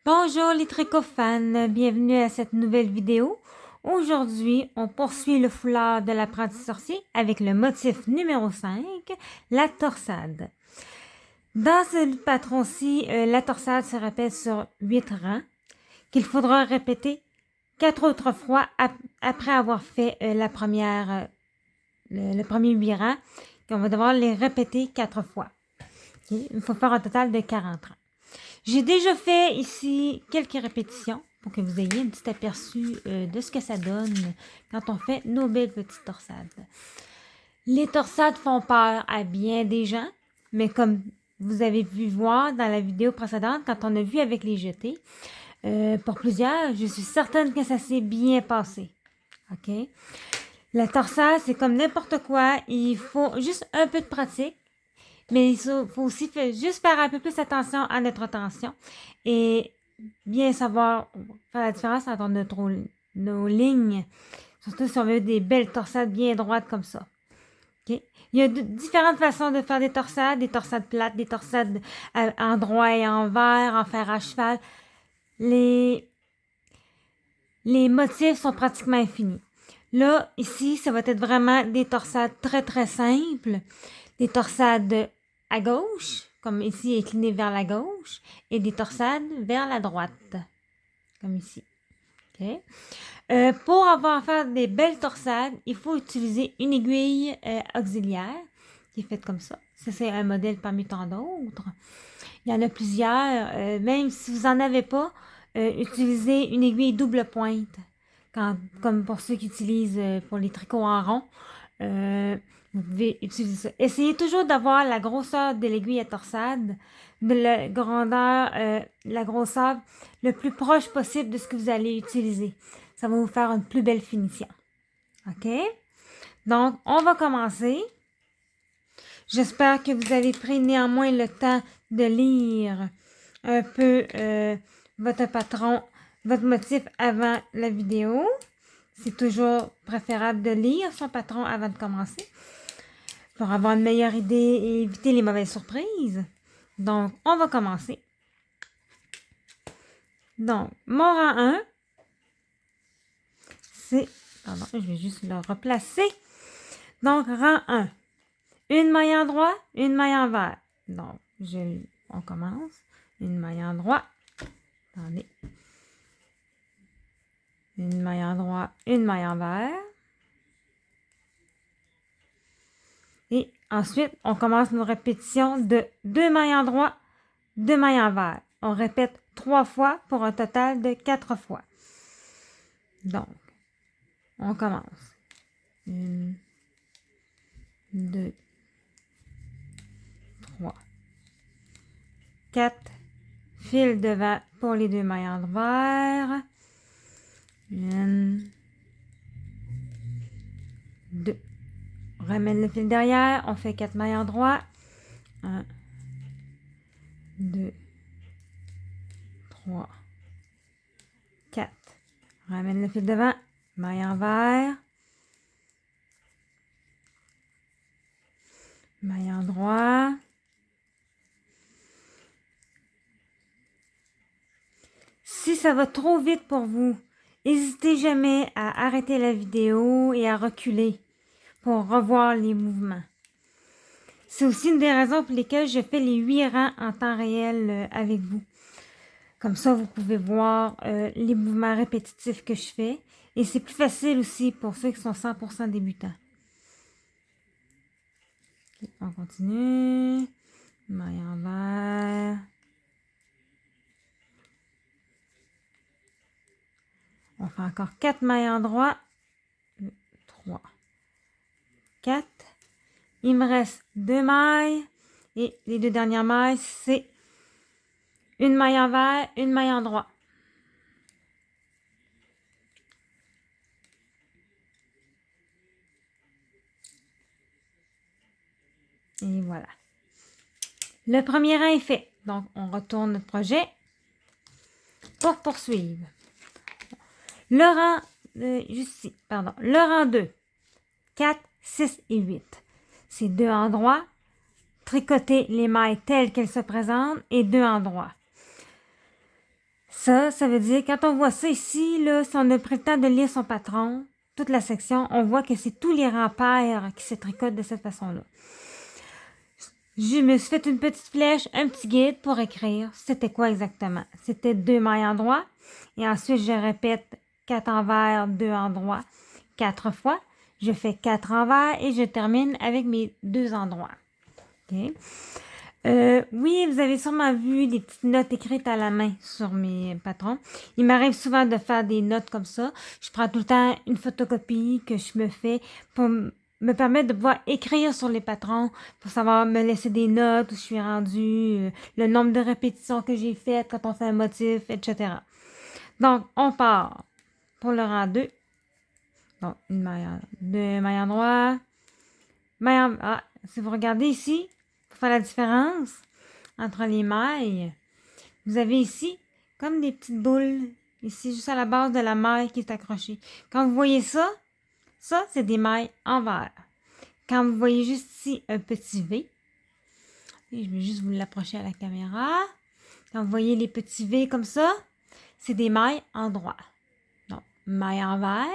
Bonjour les tricots-fans, bienvenue à cette nouvelle vidéo. Aujourd'hui, on poursuit le foulard de l'apprenti sorcier avec le motif numéro 5, la torsade. Dans ce patron-ci, la torsade se répète sur 8 rangs, qu'il faudra répéter 4 autres fois après avoir fait le premier 8 rangs, qu'on va devoir les répéter 4 fois. Okay? Il faut faire un total de 40 rangs. J'ai déjà fait ici quelques répétitions pour que vous ayez un petit aperçu de ce que ça donne quand on fait nos belles petites torsades. Les torsades font peur à bien des gens, mais comme vous avez pu voir dans la vidéo précédente, quand on a vu avec les jetés, pour plusieurs, je suis certaine que ça s'est bien passé. OK? La torsade, c'est comme n'importe quoi, il faut juste un peu de pratique. Mais il faut aussi juste faire un peu plus attention à notre tension et bien savoir faire la différence entre nos lignes, surtout si on veut des belles torsades bien droites comme ça. Okay? Il y a différentes façons de faire des torsades plates, des torsades en droit et en vert, en fer à cheval. Les motifs sont pratiquement infinis. Là, ici, ça va être vraiment des torsades très, très simples. Des torsades à gauche, comme ici, inclinées vers la gauche, et des torsades vers la droite, comme ici. Okay? Pour avoir faire des belles torsades, il faut utiliser une aiguille auxiliaire, qui est faite comme ça. Ça, c'est un modèle parmi tant d'autres. Il y en a plusieurs. Même si vous n'en avez pas, utilisez une aiguille double pointe, comme pour ceux qui utilisent pour les tricots en rond. Vous pouvez utiliser ça. Essayez toujours d'avoir la grosseur de l'aiguille à torsade, de la grandeur, la grosseur le plus proche possible de ce que vous allez utiliser. Ça va vous faire une plus belle finition. OK? Donc, on va commencer. J'espère que vous avez pris néanmoins le temps de lire un peu votre patron, votre motif avant la vidéo. C'est toujours préférable de lire son patron avant de commencer pour avoir une meilleure idée et éviter les mauvaises surprises. Donc, on va commencer. Donc, mon rang 1, c'est... Pardon, je vais juste le replacer. Donc, rang 1. Une maille en droit, une maille en vert. Donc, on commence. Une maille en droit. Attendez. Une maille en droit, une maille en vert. Et ensuite, on commence nos répétitions de 2 mailles en droit, 2 mailles en vert. On répète 3 fois pour un total de 4 fois. Donc, on commence. 1, 2, 3, 4. Fil devant pour les 2 mailles en vert. 1, 2. On ramène le fil derrière. On fait 4 mailles en droit. 1, 2, 3, 4. On ramène le fil devant. Maille en vert. Maille en droit. Si ça va trop vite pour vous, n'hésitez jamais à arrêter la vidéo et à reculer pour revoir les mouvements. C'est aussi une des raisons pour lesquelles je fais les 8 rangs en temps réel avec vous. Comme ça, vous pouvez voir les mouvements répétitifs que je fais. Et c'est plus facile aussi pour ceux qui sont 100% débutants. Okay, on continue. Maille en vert. On fait encore 4 mailles en droit. 3, 4. Il me reste 2 mailles. Et les 2 dernières mailles, c'est une maille en vert, une maille en droit. Et voilà. Le premier rang est fait. Donc, on retourne notre projet pour poursuivre. Le rang, juste ici, pardon. Le rang 2, 4, 6 et 8. C'est 2 en droit. Tricoter les mailles telles qu'elles se présentent et 2 en droit. Ça veut dire, quand on voit ça ici, là, si on a pris le temps de lire son patron, toute la section, on voit que c'est tous les rangs pairs qui se tricotent de cette façon-là. Je me suis fait une petite flèche, un petit guide pour écrire. C'était quoi exactement? C'était 2 mailles endroit. Et ensuite, je répète 4 envers, 2 endroits, 4 fois. Je fais 4 envers et je termine avec mes 2 endroits. Okay. Oui, vous avez sûrement vu des petites notes écrites à la main sur mes patrons. Il m'arrive souvent de faire des notes comme ça. Je prends tout le temps une photocopie que je me fais pour me permettre de pouvoir écrire sur les patrons, pour savoir me laisser des notes où je suis rendue, le nombre de répétitions que j'ai faites quand on fait un motif, etc. Donc, on part pour le rang 2. Donc, une maille, 2 mailles endroit. Si vous regardez ici, pour faire la différence entre les mailles, vous avez ici comme des petites boules, ici, juste à la base de la maille qui est accrochée. Quand vous voyez ça, c'est des mailles envers. Quand vous voyez juste ici un petit V, et je vais juste vous l'approcher à la caméra. Quand vous voyez les petits V comme ça, c'est des mailles endroit. Donc, maille envers,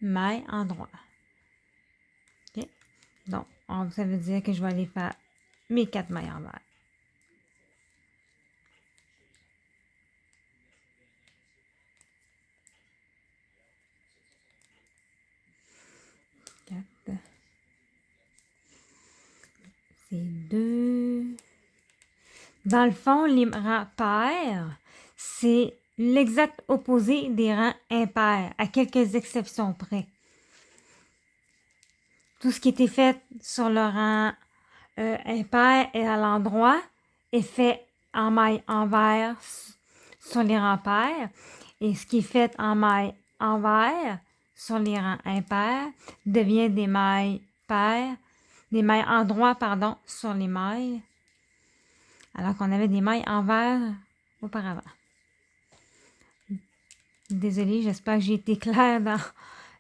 maille endroit. OK? Donc, ça veut dire que je vais aller faire mes 4 mailles envers. C'est 2. Dans le fond, les rangs pairs, c'est l'exact opposé des rangs impairs, à quelques exceptions près. Tout ce qui était fait sur le rang impair et à l'endroit est fait en maille envers sur les rangs pairs. Et ce qui est fait en maille envers sur les rangs impairs devient des mailles paires, des mailles endroits, pardon, sur les mailles, alors qu'on avait des mailles envers auparavant. Désolée, j'espère que j'ai été claire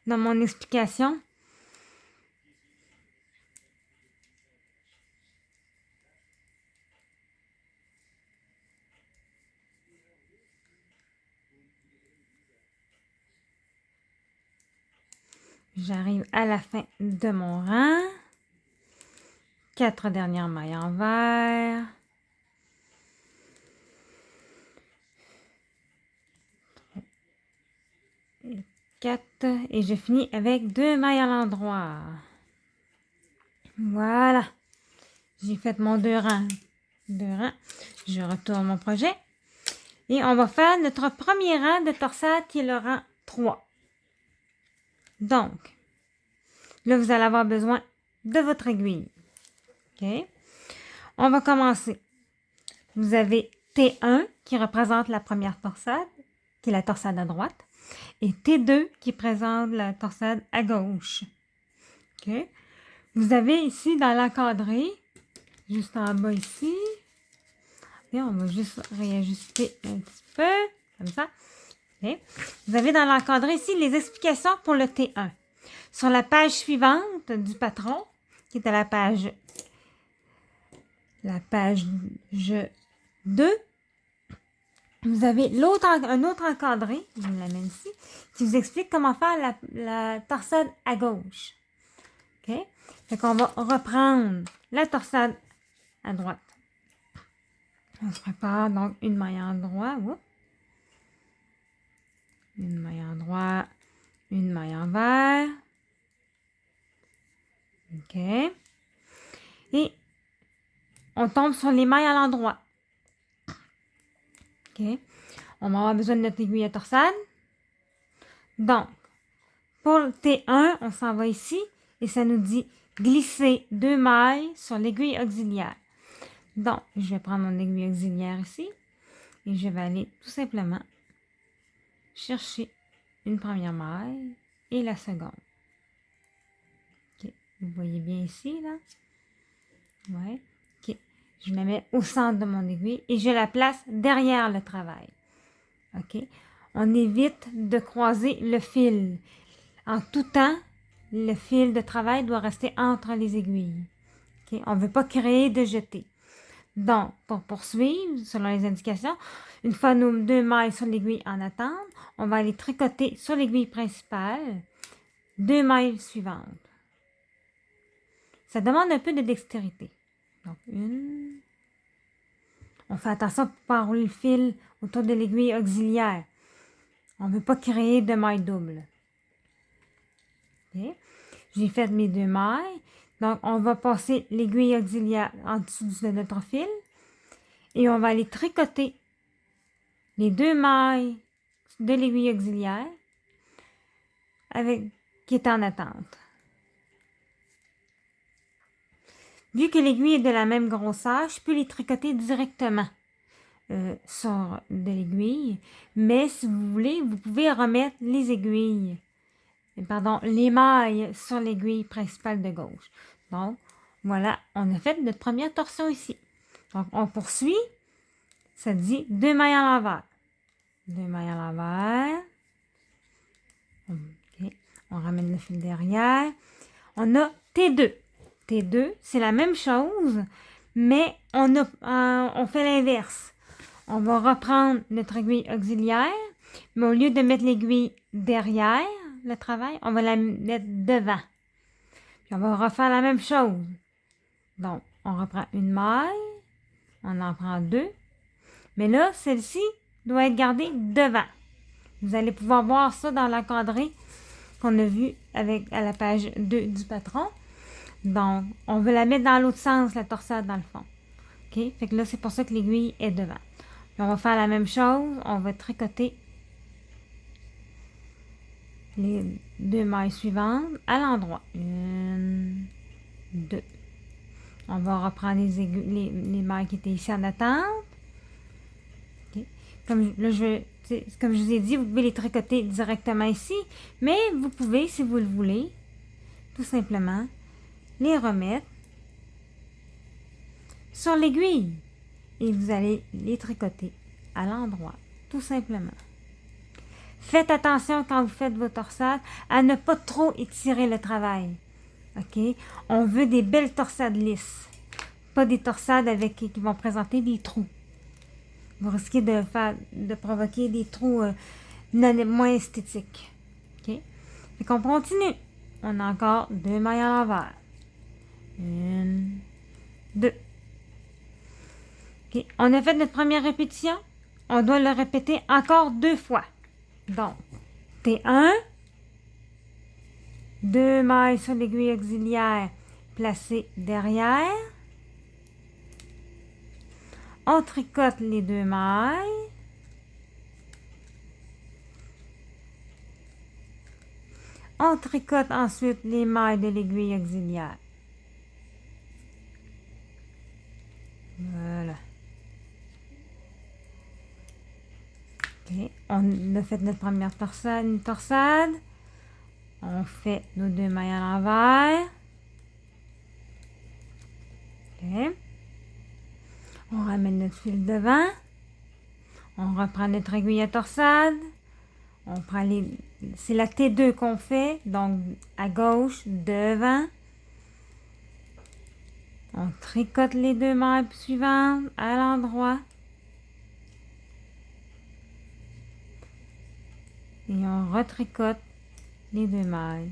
dans mon explication. J'arrive à la fin de mon rang. 4 dernières mailles envers. 4 et je finis avec 2 mailles à l'endroit. Voilà. J'ai fait mon 2 rangs. 2 rangs. Je retourne mon projet. Et on va faire notre premier rang de torsade qui est le rang 3. Donc, là, vous allez avoir besoin de votre aiguille. OK? On va commencer. Vous avez T1 qui représente la première torsade, qui est la torsade à droite, et T2 qui présente la torsade à gauche. OK? Vous avez ici dans l'encadré, juste en bas ici, et on va juste réajuster un petit peu, comme ça. Okay. Vous avez dans l'encadré ici les explications pour le T1. Sur la page suivante du patron, qui est à la page 2, vous avez un autre encadré, je vous l'amène ici, qui vous explique comment faire la torsade à gauche. OK? Fait qu'on va reprendre la torsade à droite. On se prépare donc une maille en droit. Une maille en droit, une maille envers. OK. Et on tombe sur les mailles à l'endroit. OK. On va avoir besoin de notre aiguille à torsade. Donc, pour le T1, on s'en va ici et ça nous dit glisser 2 mailles sur l'aiguille auxiliaire. Donc, je vais prendre mon aiguille auxiliaire ici et je vais aller tout simplement chercher une première maille et la seconde. Okay. Vous voyez bien ici, là? Ouais. OK. Je la mets au centre de mon aiguille et je la place derrière le travail. OK. On évite de croiser le fil. En tout temps, le fil de travail doit rester entre les aiguilles. Okay. On ne veut pas créer de jeté. Donc, pour poursuivre, selon les indications, une fois nos 2 mailles sur l'aiguille en attente, on va aller tricoter sur l'aiguille principale 2 mailles suivantes. Ça demande un peu de dextérité. Donc, une. On fait attention pour ne pas enrouler le fil autour de l'aiguille auxiliaire. On ne veut pas créer de mailles doubles. Okay. J'ai fait mes 2 mailles. Donc, on va passer l'aiguille auxiliaire en dessous de notre fil. Et on va aller tricoter les 2 mailles de l'aiguille auxiliaire qui est en attente. Vu que l'aiguille est de la même grosseur, je peux les tricoter directement sur de l'aiguille. Mais si vous voulez, vous pouvez remettre les mailles sur l'aiguille principale de gauche. Donc, voilà, on a fait notre première torsion ici. Donc, on poursuit. Ça dit 2 mailles à l'envers. 2 mailles à l'envers. Okay. On ramène le fil derrière. On a T2. T2, c'est la même chose, mais on fait l'inverse. On va reprendre notre aiguille auxiliaire, mais au lieu de mettre l'aiguille derrière le travail, on va la mettre devant. Puis on va refaire la même chose. Donc, on reprend une maille, on en prend 2, mais là, celle-ci doit être gardée devant. Vous allez pouvoir voir ça dans l'encadré qu'on a vu à la page 2 du patron. Donc, on veut la mettre dans l'autre sens, la torsade, dans le fond. OK? Fait que là, c'est pour ça que l'aiguille est devant. Puis on va faire la même chose. On va tricoter les 2 mailles suivantes à l'endroit. 1, 2. On va reprendre les mailles qui étaient ici en attente. Okay. Comme je vous ai dit, vous pouvez les tricoter directement ici, mais vous pouvez, si vous le voulez, tout simplement, les remettre sur l'aiguille et vous allez les tricoter à l'endroit, tout simplement. Faites attention quand vous faites vos torsades à ne pas trop étirer le travail. OK? On veut des belles torsades lisses, pas des torsades qui vont présenter des trous. Vous risquez de provoquer des trous moins esthétiques. OK? Fait qu'on continue. On a encore 2 mailles à l'envers. 1, 2. Okay. On a fait notre première répétition. On doit le répéter encore 2 fois. Donc, T1, 2 mailles sur l'aiguille auxiliaire placées derrière. On tricote les 2 mailles. On tricote ensuite les mailles de l'aiguille auxiliaire. Voilà. Okay. On a fait notre première torsade, une torsade. On fait nos 2 mailles à l'envers. Okay. On ramène notre fil devant. On reprend notre aiguille à torsade. On prend c'est la T2 qu'on fait, donc à gauche, devant. On tricote les 2 mailles suivantes à l'endroit. Et on retricote les 2 mailles.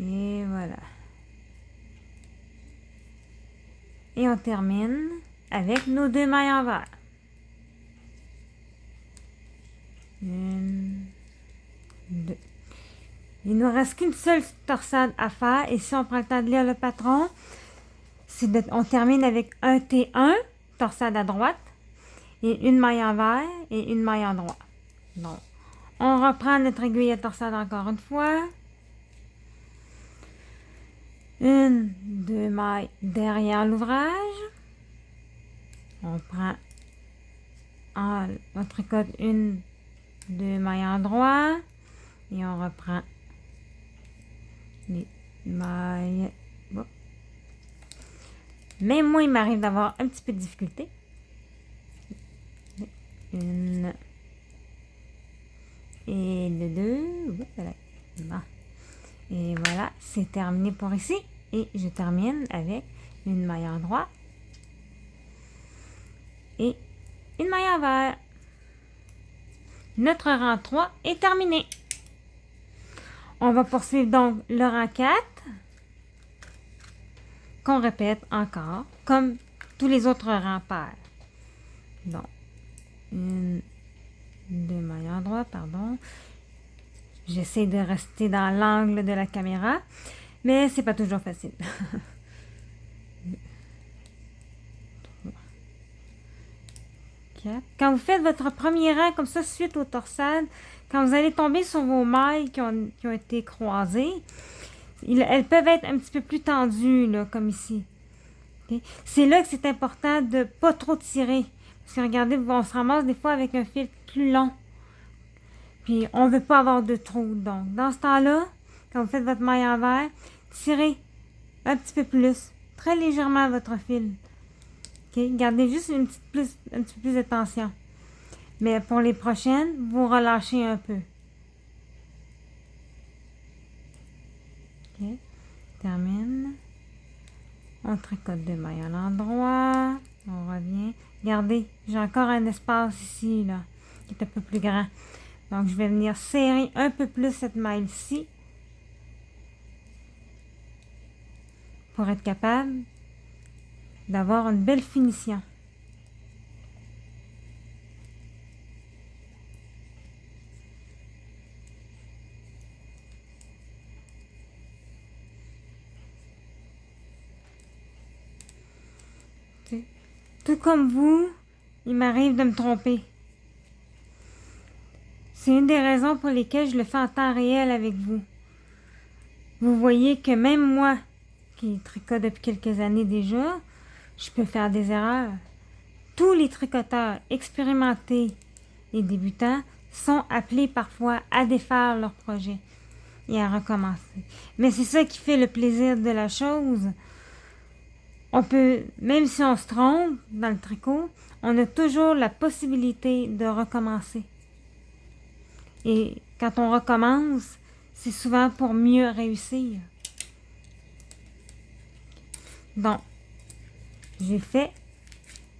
Et voilà. Et on termine avec nos 2 mailles envers. 1, 2. Il ne nous reste qu'une seule torsade à faire. Et si on prend le temps de lire le patron, on termine avec un T1, torsade à droite, et une maille envers et une maille en droit. Donc, on reprend notre aiguille à torsade encore une fois. 1, 2 mailles derrière l'ouvrage. On tricote 1, 2 mailles en droit et on reprend les mailles. Bon. Même moi, il m'arrive d'avoir un petit peu de difficulté. 1 et 2. Voilà. Bon. Et voilà, c'est terminé pour ici. Et je termine avec une maille endroit et une maille envers. Notre rang 3 est terminé. On va poursuivre donc le rang 4 qu'on répète encore comme tous les autres rangs pairs. Donc, une, deux mailles endroit, pardon. J'essaie de rester dans l'angle de la caméra, mais c'est pas toujours facile. Quand vous faites votre premier rang comme ça, suite aux torsades, quand vous allez tomber sur vos mailles qui ont été croisées, elles peuvent être un petit peu plus tendues, là, comme ici. Okay? C'est là que c'est important de ne pas trop tirer. Parce que regardez, on se ramasse des fois avec un fil plus long. Puis on ne veut pas avoir de trous. Donc, dans ce temps-là, quand vous faites votre maille envers, tirez un petit peu plus, très légèrement votre fil. Okay? Gardez juste un petit peu plus de tension. Mais pour les prochaines, vous relâchez un peu. Okay? Termine. On tricote deux mailles à l'endroit. On revient. Regardez, j'ai encore un espace ici, là, qui est un peu plus grand. Donc, je vais venir serrer un peu plus cette maille-ci pour être capable d'avoir une belle finition. Tout comme vous, il m'arrive de me tromper. C'est une des raisons pour lesquelles je le fais en temps réel avec vous. Vous voyez que même moi, qui tricote depuis quelques années déjà, je peux faire des erreurs. Tous les tricoteurs expérimentés et débutants sont appelés parfois à défaire leur projet et à recommencer. Mais c'est ça qui fait le plaisir de la chose. On peut, même si on se trompe dans le tricot, on a toujours la possibilité de recommencer. Et quand on recommence, c'est souvent pour mieux réussir. Donc, j'ai fait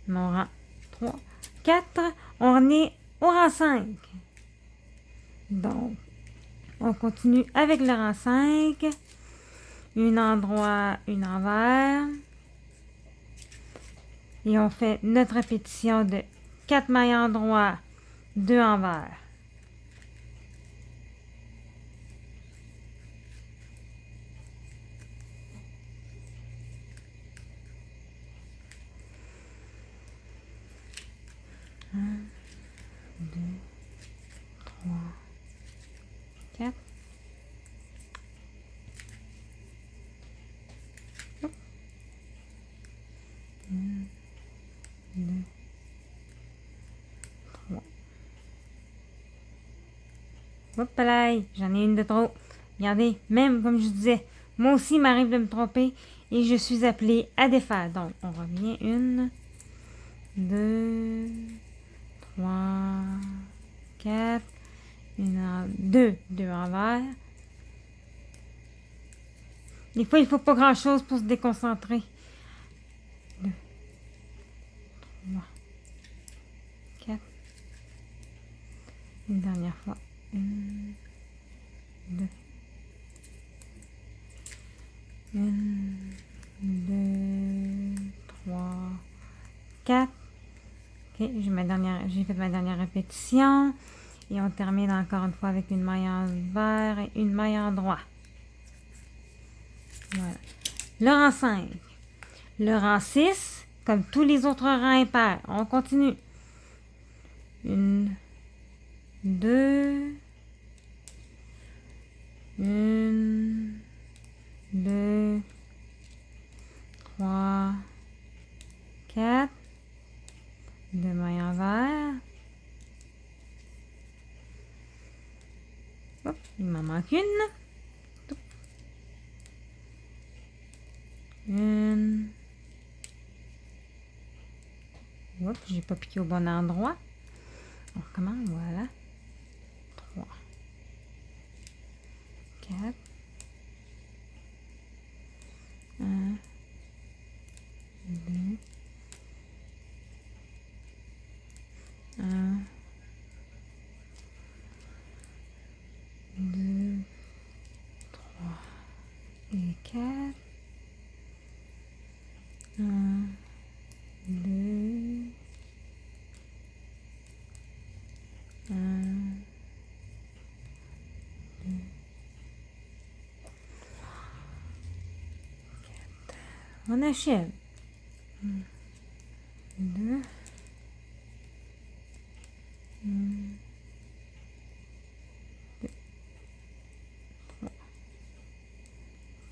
mon rang 3, 4. On est au rang 5. Donc, on continue avec le rang 5. Une endroit, une envers. Et on fait notre répétition de 4 mailles endroit, 2 envers. Un, 2, 3, 4. Hop. 1, 2, 3. Hop là, j'en ai une de trop. Regardez, même comme je disais, moi aussi il m'arrive de me tromper et je suis appelée à défaire. Donc, on revient 1, 2, 3, 4, 2 envers. Des fois, il ne faut pas grand-chose pour se déconcentrer. 2, 3, 4. Une dernière fois. 1, 2. 1, 2, 3, 4. Ok, j'ai fait ma dernière répétition. Et on termine encore une fois avec une maille envers et une maille endroit. Voilà. Le rang 5. Le rang 6, comme tous les autres rangs impairs. On continue. 1, 2, 1, 2, 3, 4. 2 mailles envers. Hop, il m'en manque une. Une. Hop, j'ai pas piqué au bon endroit. On recommence, voilà. 3, 4. 1, On achève. 2, 3,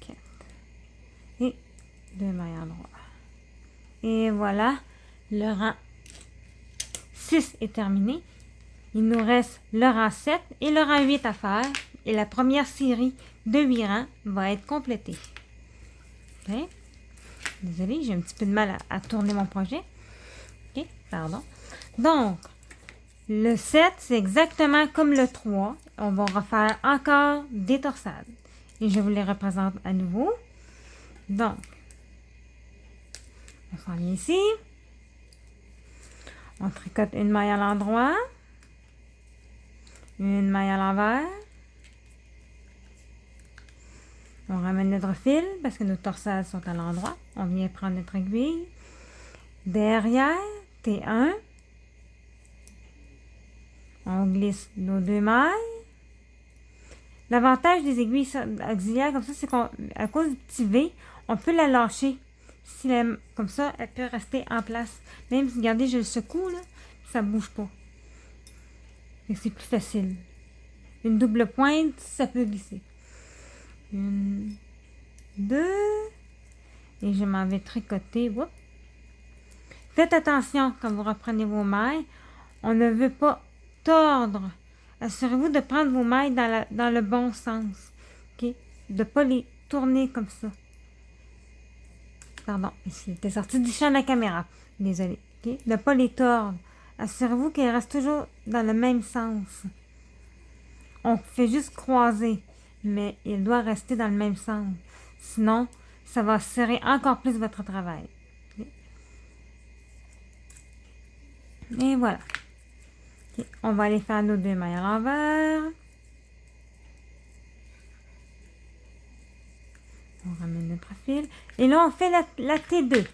4 et 2 mailles en droit. Et voilà, le rang 6 est terminé. Il nous reste le rang 7 et le rang 8 à faire. Et la première série de 8 rangs va être complétée. Okay. Désolée, j'ai un petit peu de mal à tourner mon projet. OK, pardon. Donc, le 7, c'est exactement comme le 3. On va refaire encore des torsades. Et je vous les représente à nouveau. Donc, on s'en vient ici. On tricote une maille à l'endroit. Une maille à l'envers. On ramène notre fil parce que nos torsades sont à l'endroit. On vient prendre notre aiguille. Derrière, T1. On glisse nos 2 mailles. L'avantage des aiguilles auxiliaires comme ça, c'est qu'à cause du petit V, on peut la lâcher. Si comme ça, elle peut rester en place. Même si, regardez, je le secoue, là, ça ne bouge pas. Et c'est plus facile. Une double pointe, ça peut glisser. 1, 2. Et je m'en vais tricoter. Oups. Faites attention quand vous reprenez vos mailles. On ne veut pas tordre. Assurez-vous de prendre vos mailles dans le bon sens. OK? De ne pas les tourner comme ça. Pardon, c'était sorti du champ de la caméra. Désolée. OK? De ne pas les tordre. Assurez-vous qu'elles restent toujours dans le même sens. On fait juste croiser, mais il doit rester dans le même sens. Sinon, ça va serrer encore plus votre travail. OK? Et voilà. Okay. On va aller faire nos 2 mailles à l'envers. On ramène notre fil. Et là, on fait la T2.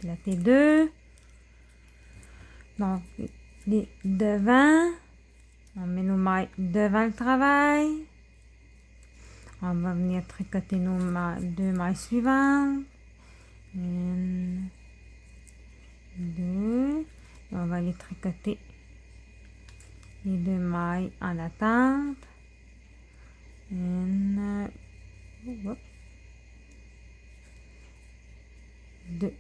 La T2. Donc, devant. On met nos mailles devant le travail. On va venir tricoter nos 2 mailles suivantes. 1, 2. Et on va aller tricoter les 2 mailles en attente. 1, 2.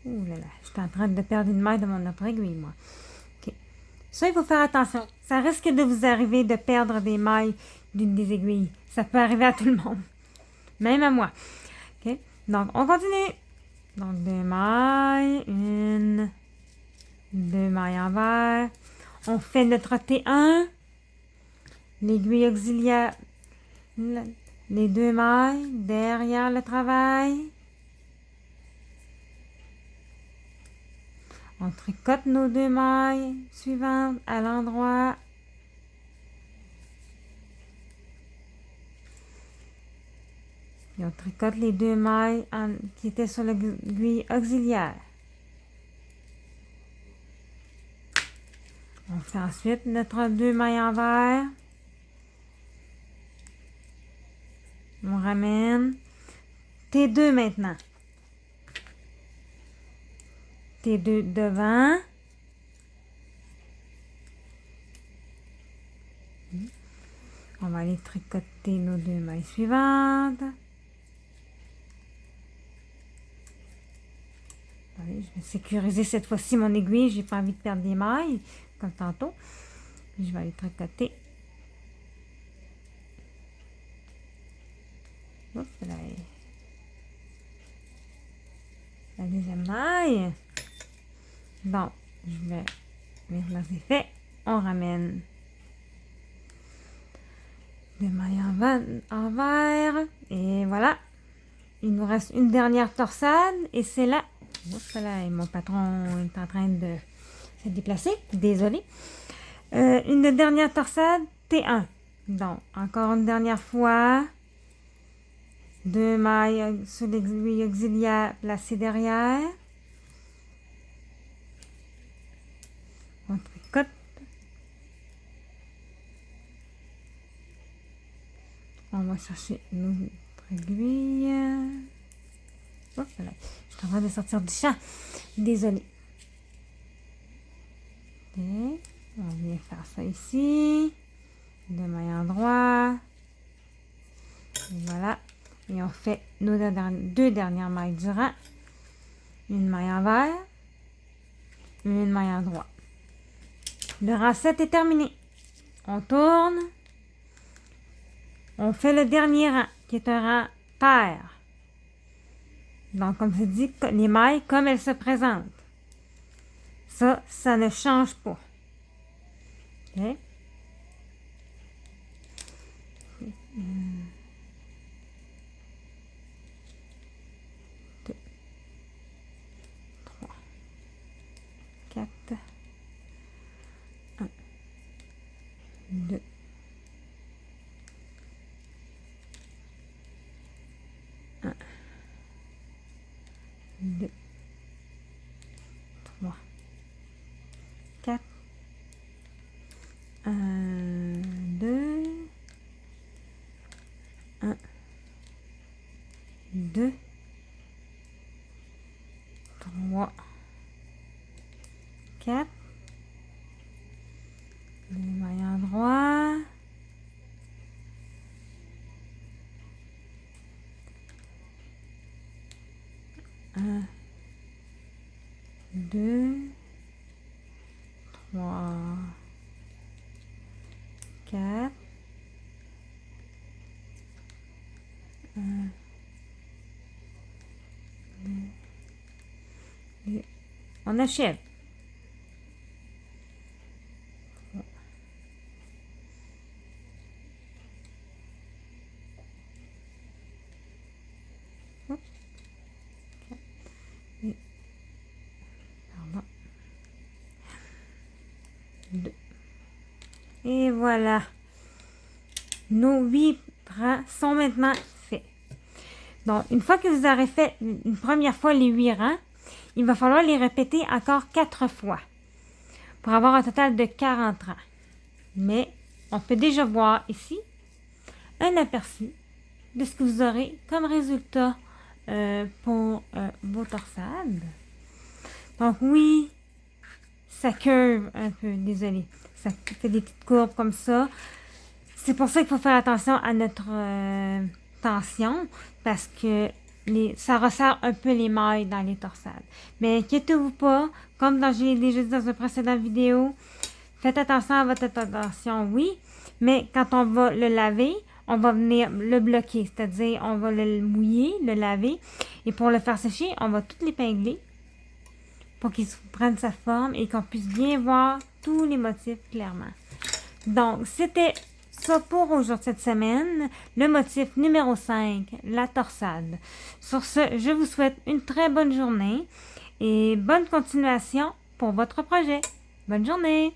Ouh là là, je suis en train de perdre une maille de mon autre aiguille, moi. OK. Ça, il faut faire attention. Ça risque de vous arriver de perdre des mailles d'une des aiguilles. Ça peut arriver à tout le monde. Même à moi. OK. Donc, on continue. Donc, 2 mailles. 1, 2 mailles envers. On fait notre T1. L'aiguille auxiliaire. Les 2 mailles derrière le travail. On tricote nos 2 mailles suivantes à l'endroit. Et on tricote les 2 mailles qui étaient sur l'aiguille auxiliaire. On fait ensuite notre 2 mailles envers. On ramène. T2 maintenant. T2 devant. On va aller tricoter nos 2 mailles suivantes. Allez, je vais sécuriser cette fois-ci mon aiguille. J'ai pas envie de perdre des mailles, comme tantôt. Je vais aller tricoter. Oups, là, la deuxième maille. Bon, je vais maintenant c'est fait. On ramène 2 mailles envers. Et voilà. Il nous reste une dernière torsade. Et c'est là. Oups, là, mon patron est en train de se déplacer. Désolé. Une dernière torsade, T1. Donc, encore une dernière fois. 2 mailles sur l'aiguille auxiliaire placées derrière. On tricote. On va chercher notre aiguille. Oh, voilà. Je suis en train de sortir du champ. Désolée. Okay. On vient faire ça ici. De maille endroit. Voilà. Et on fait nos deux dernières mailles du rang. Une maille envers. Une maille endroit. Le rang 7 est terminé. On tourne. On fait le dernier rang, qui est un rang pair. Donc, comme je dis, les mailles comme elles se présentent. Ça ne change pas. OK? Deux, trois, quatre, un, deux, un, deux, trois, quatre, un, deux, un, deux, trois, quatre, les mailles endroit, un, deux, trois, quatre, un, deux. On achève. Pardon. Deux. Et voilà. Nos 8 rangs sont maintenant faits. Donc, une fois que vous aurez fait une première fois les 8 rangs, il va falloir les répéter encore 4 fois pour avoir un total de 40 rangs. Mais on peut déjà voir ici un aperçu de ce que vous aurez comme résultat pour vos torsades. Donc oui, ça curve un peu, désolé. Ça fait des petites courbes comme ça. C'est pour ça qu'il faut faire attention à notre tension parce que ça resserre un peu les mailles dans les torsades. Mais inquiétez-vous pas, comme je l'ai déjà dit dans une précédente vidéo, faites attention à votre tension, oui, mais quand on va le laver, on va venir le bloquer, c'est-à-dire on va le mouiller, le laver, et pour le faire sécher, on va tout l'épingler pour qu'il prenne sa forme et qu'on puisse bien voir tous les motifs clairement. Donc, c'était ça pour aujourd'hui cette semaine, le motif numéro 5, la torsade. Sur ce, je vous souhaite une très bonne journée et bonne continuation pour votre projet. Bonne journée!